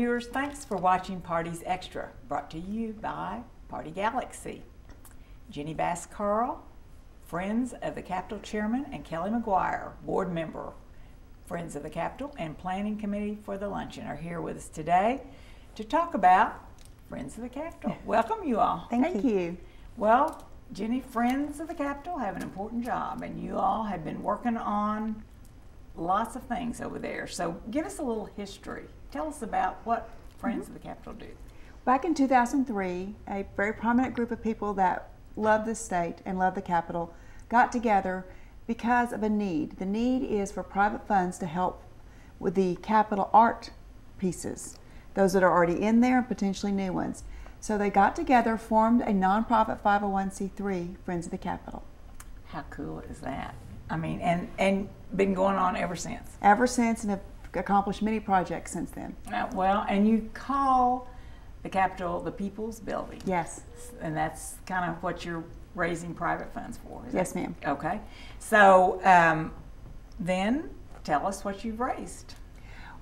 viewers, thanks for watching Parties Extra, brought to you by Party Galaxy. Jenny Bass-Carl, Friends of the Capitol Chairman, and Kelly McGuire, Board Member, Friends of the Capitol and Planning Committee for the Luncheon, are here with us today to talk about Friends of the Capitol. Welcome, you all. Thank you. Well, Jenny, Friends of the Capitol have an important job, and you all have been working on lots of things over there. So give us a little history. Tell us about what Friends of the Capitol do. Back in 2003, a very prominent group of people that love the state and love the Capitol got together because of a need. The need is for private funds to help with the Capitol art pieces, those that are already in there and potentially new ones. So they got together, formed a nonprofit 501c3, Friends of the Capitol. How cool is that? I mean, and been going on ever since. Ever since, and have accomplished many projects since then. Well, and you call the Capitol the People's Building. Yes. And that's kind of what you're raising private funds for. Yes, ma'am. Okay. So then tell us what you've raised.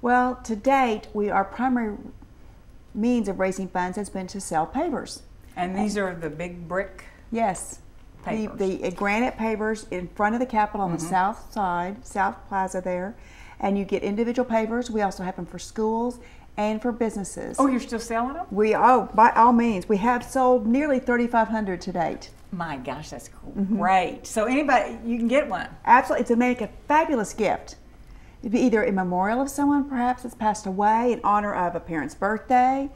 Well, to date, our primary means of raising funds has been to sell pavers. And these are the big brick? Yes. Pavers. The granite pavers in front of the Capitol on the south side, South Plaza there. And you get individual pavers. We also have them for schools and for businesses. Oh, you're still selling them? By all means. We have sold nearly 3,500 to date. My gosh, that's cool. Great. So anybody, you can get one. Absolutely. To make a fabulous gift. It'd be either a memorial of someone perhaps that's passed away in honor of a parent's birthday.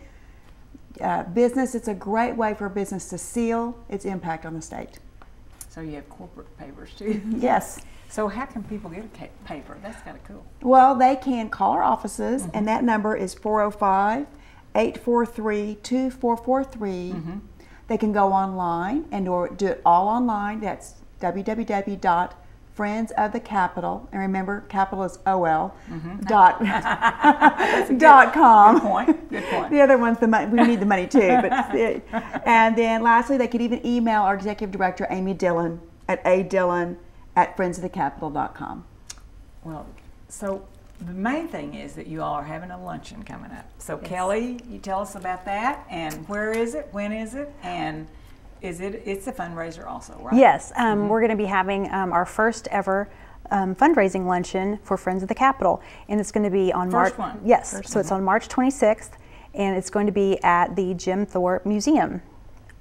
Business, it's a great way for a business to seal its impact on the state. So you have corporate papers too? Yes. So how can people get a paper? That's kind of cool. Well, they can call our offices, and that number is 405-843-2443. They can go online or do it all online. That's www.friendsofthecapitol, and remember, capital is OL, .com. Good point. Good point. The other one's the money. We need the money too. But and then lastly, they could even email our executive director, Amy Dillon, at adillon@friendsofthecapitol.com. Well, so the main thing is that you all are having a luncheon coming up. So Yes. Kelly, you tell us about that, and where is it, when is it, and it's a fundraiser also, right? Yes, we're going to be having our first ever fundraising luncheon for Friends of the Capitol, and it's going to be on March. One. Yes, First so it's on March 26th, and it's going to be at the Jim Thorpe Museum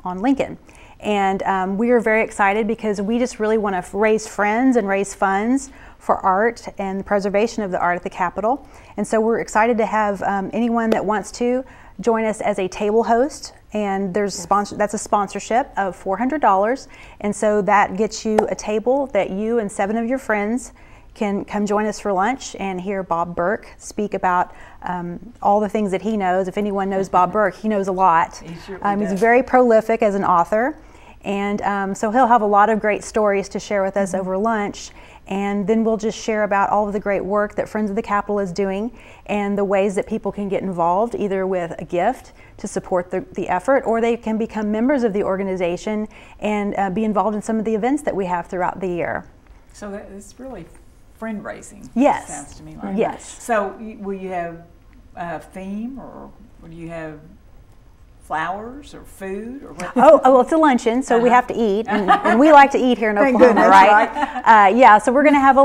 on Lincoln. And we are very excited because we just really want to raise friends and raise funds for art and the preservation of the art at the Capitol. And so we're excited to have anyone that wants to join us as a table host. And there's that's a sponsorship of $400. And so that gets you a table that you and 7 of your friends can come join us for lunch and hear Bob Burke speak about all the things that he knows. If anyone knows Bob Burke, he knows a lot. He's very prolific as an author. And so he'll have a lot of great stories to share with us over lunch. And then we'll just share about all of the great work that Friends of the Capitol is doing and the ways that people can get involved, either with a gift to support the effort, or they can become members of the organization and be involved in some of the events that we have throughout the year. So it's really friend raising. Yes. Sounds to me like. Yes. So will you have a theme, or will you have flowers or food, or what? Well, it's a luncheon, so we have to eat, and we like to eat here in Oklahoma, right? Yeah, so we're going to have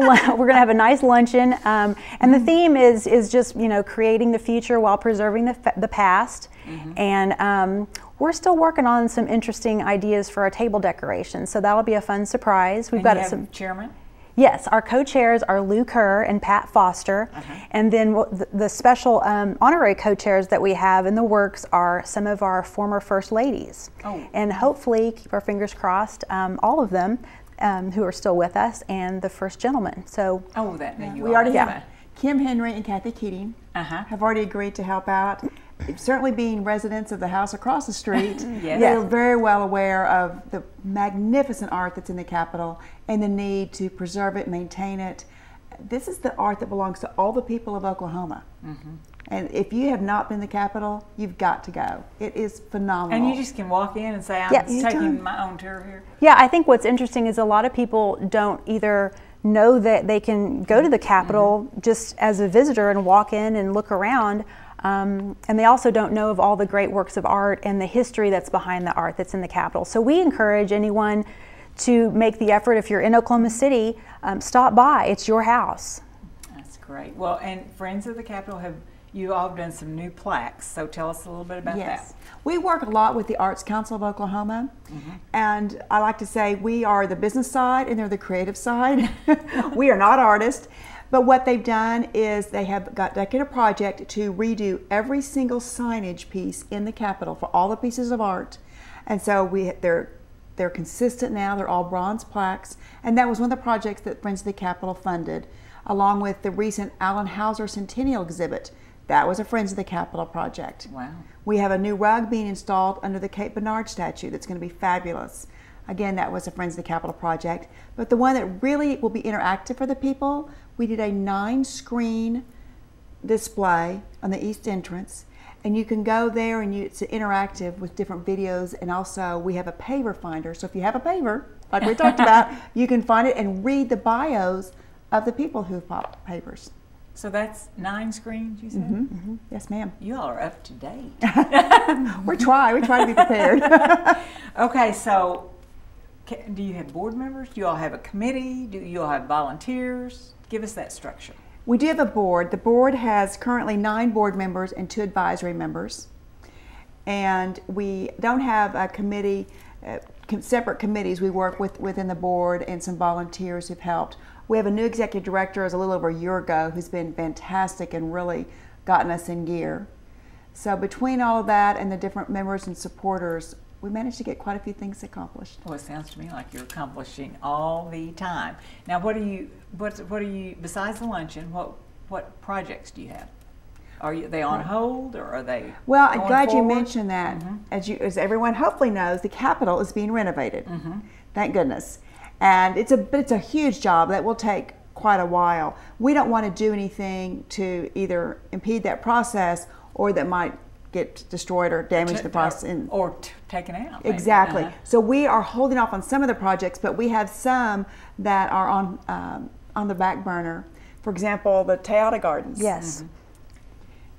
a nice luncheon, and the theme is just creating the future while preserving the past, and we're still working on some interesting ideas for our table decoration, so that'll be a fun surprise. We've got some chairman. Yes, our co-chairs are Lou Kerr and Pat Foster, and then the special honorary co-chairs that we have in the works are some of our former First Ladies. And hopefully, keep our fingers crossed, all of them who are still with us, and the First Gentleman. So we already have Kim Henry and Kathy Keating have already agreed to help out. Certainly, being residents of the house across the street, they're very well aware of the magnificent art that's in the Capitol and the need to preserve it, maintain it. This is the art that belongs to all the people of Oklahoma. And if you have not been to the Capitol, you've got to go. It is phenomenal. And you just can walk in and say, I'm taking my own tour here. Yeah, I think what's interesting is a lot of people don't either know that they can go to the Capitol just as a visitor and walk in and look around. and they also don't know of all the great works of art and the history that's behind the art that's in the Capitol. So we encourage anyone to make the effort. If you're in Oklahoma City, stop by. It's your house. That's great. Well, and Friends of the Capitol, you all have done some new plaques, so tell us a little bit about that. We work a lot with the Arts Council of Oklahoma, and I like to say we are the business side and they're the creative side. We are not artists, but what they've done is they have taken a project to redo every single signage piece in the Capitol for all the pieces of art, and so they're consistent now. They're all bronze plaques, and that was one of the projects that Friends of the Capitol funded, along with the recent Allen Hauser Centennial exhibit. That was a Friends of the Capitol project. Wow. We have a new rug being installed under the Cape Bernard statue that's going to be fabulous. Again, that was a Friends of the Capitol project. But the one that really will be interactive for the people, we did a 9-screen display on the east entrance. And you can go there and it's interactive with different videos. And also we have a paver finder. So if you have a paver, like we talked about, you can find it and read the bios of the people who've bought pavers. So that's 9 screens, you said? Yes, ma'am. You all are up to date. We try to be prepared. Okay, so do you have board members? Do you all have a committee? Do you all have volunteers? Give us that structure. We do have a board. The board has currently 9 board members and 2 advisory members. And we don't have a committee, separate committees. We work within the board and some volunteers who've helped. We have a new executive director as a little over a year ago who's been fantastic and really gotten us in gear. So between all of that and the different members and supporters, we managed to get quite a few things accomplished. Well, it sounds to me like you're accomplishing all the time. Now, what are you besides the luncheon, what projects do you have? Are they on hold, or are they Well, I'm glad forward? you mentioned that. As everyone hopefully knows, the Capitol is being renovated. Thank goodness. And it's a huge job that will take quite a while. We don't want to do anything to either impede that process or that might get destroyed or damage the process. Or taken out. Maybe. Exactly. So we are holding off on some of the projects, but we have some that are on the back burner. For example, the Teata Gardens. Yes.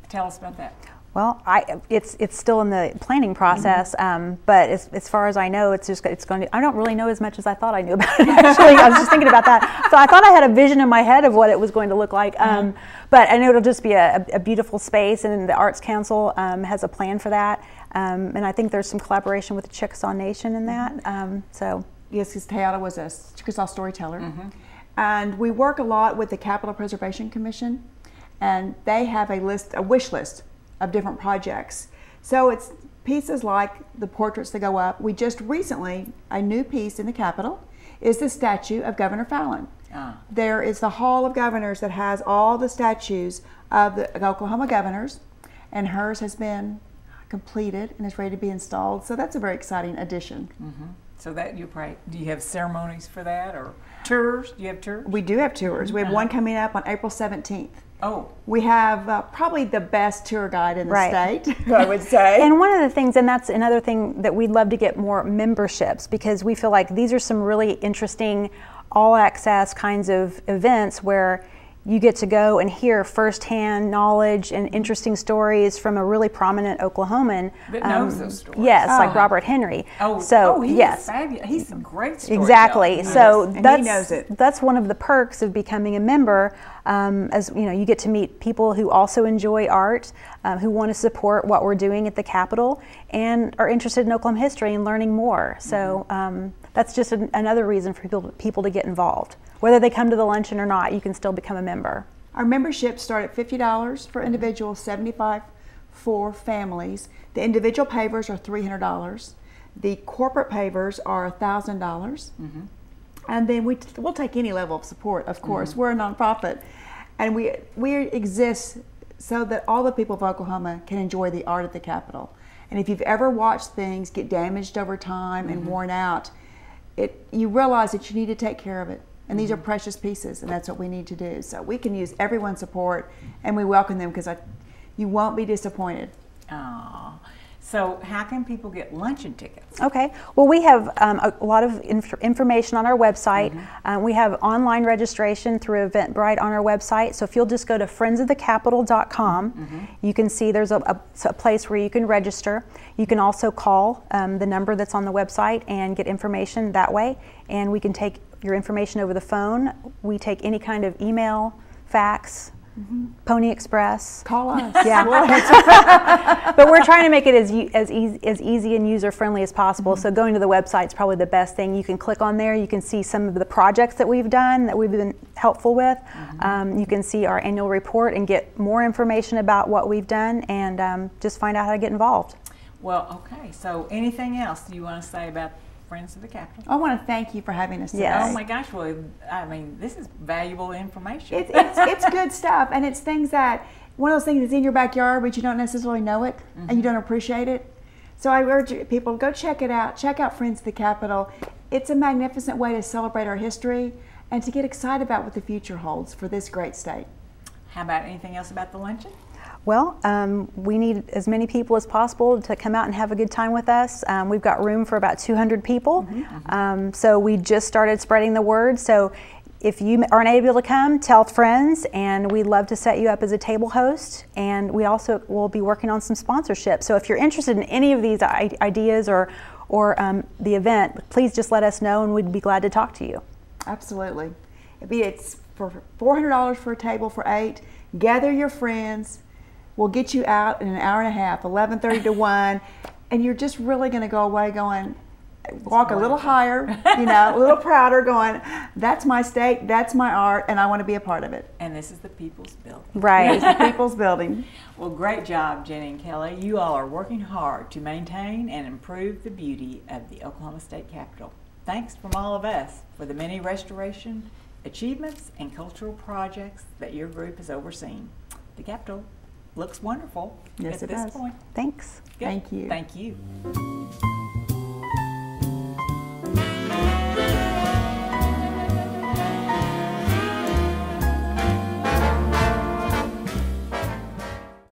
Tell us about that. Well, it's still in the planning process, but as far as I know, it's going to. I don't really know as much as I thought I knew about it. Actually, I was just thinking about that. So I thought I had a vision in my head of what it was going to look like. But I know it'll just be a beautiful space, and the Arts Council has a plan for that. And I think there's some collaboration with the Chickasaw Nation in that. So yes, because Teata was a Chickasaw storyteller, and we work a lot with the Capitol Preservation Commission, and they have a wish list of different projects. So it's pieces like the portraits that go up. We just recently, a new piece in the Capitol is the statue of Governor Fallon. There is the Hall of Governors that has all the statues of the Oklahoma governors, and hers has been completed and is ready to be installed. So that's a very exciting addition. So that do you have ceremonies for that, or tours? Do you have tours? We do have tours. We have one coming up on April 17th. Oh. We have probably the best tour guide in the state, I would say. And one of the things, and that's another thing that we'd love to get more memberships, because we feel like these are some really interesting all-access kinds of events where you get to go and hear firsthand knowledge and interesting stories from a really prominent Oklahoman that knows those stories. Yes, like Robert Henry. He's fabulous. He's some great stories. Exactly. So he knows it. That's one of the perks of becoming a member. As you know, you get to meet people who also enjoy art, who want to support what we're doing at the Capitol, and are interested in Oklahoma history and learning more. So that's just another reason for people to get involved. Whether they come to the luncheon or not, you can still become a member. Our memberships start at $50 for individuals, $75 for families. The individual pavers are $300. The corporate pavers are $1,000. And then we'll take any level of support, of course. We're a nonprofit, and we exist so that all the people of Oklahoma can enjoy the art at the Capitol. And if you've ever watched things get damaged over time and worn out, you realize that you need to take care of it. And these are precious pieces, and that's what we need to do. So we can use everyone's support, and we welcome them, because you won't be disappointed. Aww. So how can people get luncheon tickets? Okay. Well, we have a lot of information on our website. We have online registration through Eventbrite on our website. So if you'll just go to friendsofthecapital.com, you can see there's a place where you can register. You can also call the number that's on the website and get information that way. And we can take your information over the phone. We take any kind of email, fax, Pony Express. Call us. Yeah. But we're trying to make it as easy and user-friendly as possible. So going to the website is probably the best thing. You can click on there. You can see some of the projects that we've done that we've been helpful with. You can see our annual report and get more information about what we've done and just find out how to get involved. Well, okay. So anything else you want to say about Friends of the Capitol? I want to thank you for having us today. Yes. Oh my gosh, well, I mean, this is valuable information. It's good stuff, and it's things that, one of those things that's in your backyard, but you don't necessarily know it, and you don't appreciate it. So I urge people, go check it out. Check out Friends of the Capitol. It's a magnificent way to celebrate our history and to get excited about what the future holds for this great state. How about anything else about the luncheon? Well, we need as many people as possible to come out and have a good time with us. We've got room for about 200 people. So we just started spreading the word. So if you aren't able to come, tell friends, and we'd love to set you up as a table host. And we also will be working on some sponsorship. So if you're interested in any of these ideas or the event, please just let us know and we'd be glad to talk to you. Absolutely. It's for $400 for a table for 8. Gather your friends. We'll get you out in an hour and a half, 11:30 to 1, and you're just really going to go away going, walk a little higher, a little prouder, going, that's my state, that's my art, and I want to be a part of it. And this is the people's building. Right. It's the people's building. Well, great job, Jenny and Kelly. You all are working hard to maintain and improve the beauty of the Oklahoma State Capitol. Thanks from all of us for the many restoration achievements and cultural projects that your group has overseen. The Capitol looks wonderful at this point. Thanks. Good. Thank you. Thank you.